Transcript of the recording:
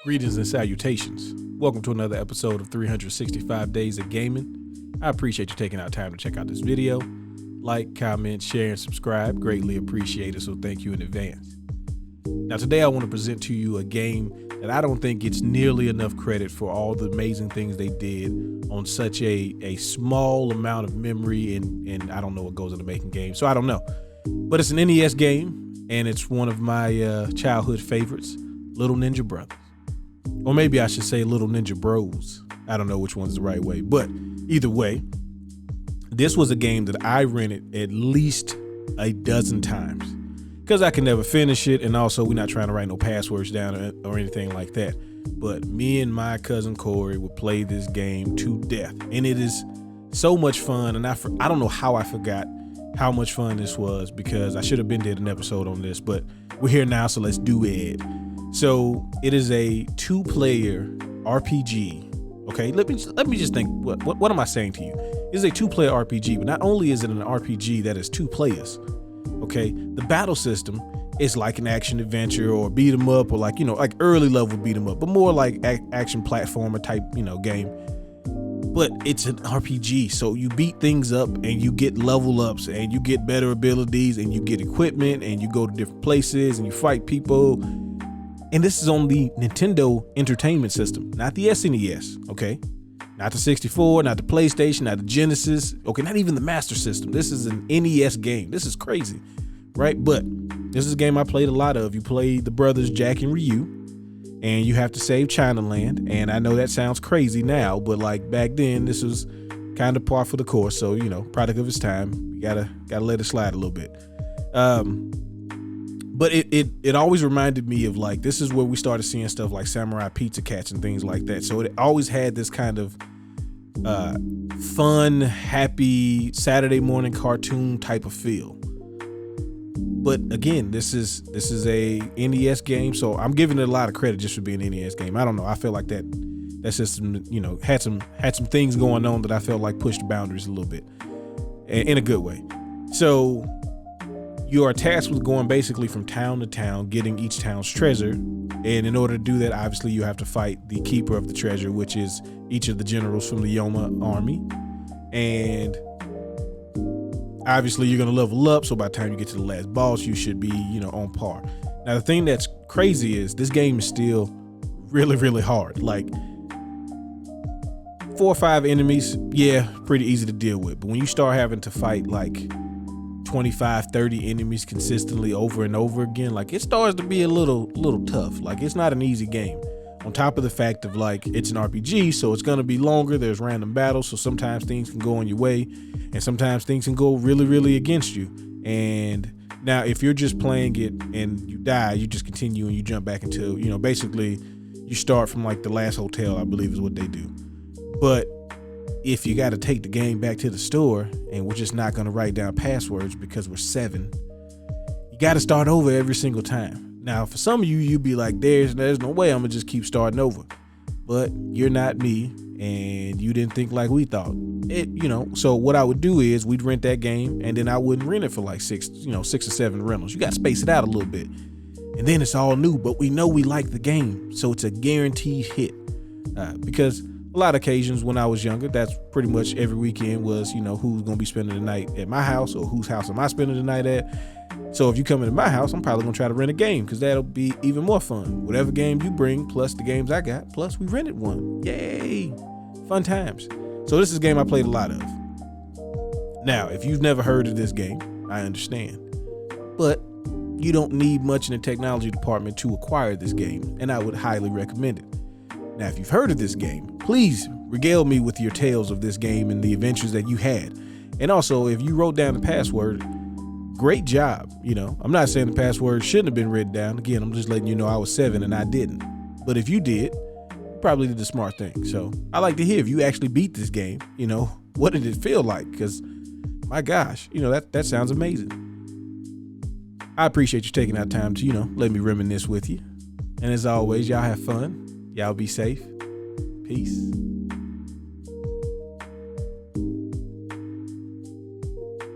Greetings and salutations. Welcome to another episode of 365 Days of Gaming. I appreciate you taking out time to check out this video. Like, comment, share, and subscribe. Greatly appreciated, so thank you in advance. Now today I want to present to you a game that I don't think gets nearly enough credit for all the amazing things they did on such a small amount of memory, and I don't know what goes into making games, so I don't know. But it's an NES game, and it's one of my childhood favorites, Little Ninja Brothers. Or maybe I should say Little Ninja Bros. I don't know which one's the right way, but either way, this was a game that I rented at least a dozen times because I can never finish it, and also we're not trying to write no passwords down or anything like that. But me and my cousin Corey would play this game to death, and it is so much fun. And I don't know how I forgot how much fun this was, because I should have been did an episode on this, but we're here now, so let's do it. So it is a 2-player RPG. Okay, let me just think. What am I saying to you? It's a 2-player RPG, but not only is it an RPG that is 2 players. Okay, the battle system is like an action adventure or beat 'em up, or like early level beat 'em up, but more like action platformer type game. But it's an RPG, so you beat things up and you get level ups and you get better abilities and you get equipment and you go to different places and you fight people. And this is on the Nintendo Entertainment System, not the SNES, okay? Not the 64, not the PlayStation, not the Genesis, okay, not even the Master System. This is an NES game. This is crazy, right? But this is a game I played a lot of. You play the brothers Jack and Ryu, and you have to save Chinaland. And I know that sounds crazy now, but like back then, this was kind of par for the course. So, product of its time. You gotta let it slide a little bit. But it always reminded me of, like, this is where we started seeing stuff like Samurai Pizza Cats and things like that. So it always had this kind of fun, happy Saturday morning cartoon type of feel. But again, this is a NES game, so I'm giving it a lot of credit just for being an NES game. I don't know. I feel like that system, had some things going on that I felt like pushed the boundaries a little bit in a good way. So you are tasked with going basically from town to town, getting each town's treasure. And in order to do that, obviously you have to fight the keeper of the treasure, which is each of the generals from the Yoma army. And obviously you're going to level up. So by the time you get to the last boss, you should be, on par. Now, the thing that's crazy is this game is still really, really hard. Like 4 or 5 enemies, yeah, pretty easy to deal with. But when you start having to fight like 25, 30 enemies consistently over and over again, like it starts to be a little tough. Like it's not an easy game. On top of the fact of like it's an RPG, so it's gonna be longer. There's random battles, so sometimes things can go on your way, and sometimes things can go really, really against you. And now if you're just playing it and you die, you just continue and you jump back into, basically you start from like the last hotel, I believe is what they do. But if you got to take the game back to the store and we're just not going to write down passwords because we're 7, you got to start over every single time. Now, for some of you, you'd be like, there's no way I'm going to just keep starting over. But you're not me, and you didn't think like we thought. So what I would do is we'd rent that game, and then I wouldn't rent it for like 6 or 7 rentals. You got to space it out a little bit. And then it's all new, but we know we like the game, so it's a guaranteed hit. Because a lot of occasions when I was younger, that's pretty much every weekend was, who's going to be spending the night at my house, or whose house am I spending the night at? So if you come into my house, I'm probably going to try to rent a game, because that'll be even more fun. Whatever game you bring, plus the games I got, plus we rented one. Yay! Fun times. So this is a game I played a lot of. Now, if you've never heard of this game, I understand. But you don't need much in the technology department to acquire this game, and I would highly recommend it. Now, if you've heard of this game, please regale me with your tales of this game and the adventures that you had. And also, if you wrote down the password, great job. I'm not saying the password shouldn't have been written down. Again, I'm just letting you know I was 7 and I didn't. But if you did, you probably did the smart thing. So I like to hear if you actually beat this game, what did it feel like? Because my gosh, that sounds amazing. I appreciate you taking out time to, let me reminisce with you. And as always, y'all have fun. Y'all be safe. Peace.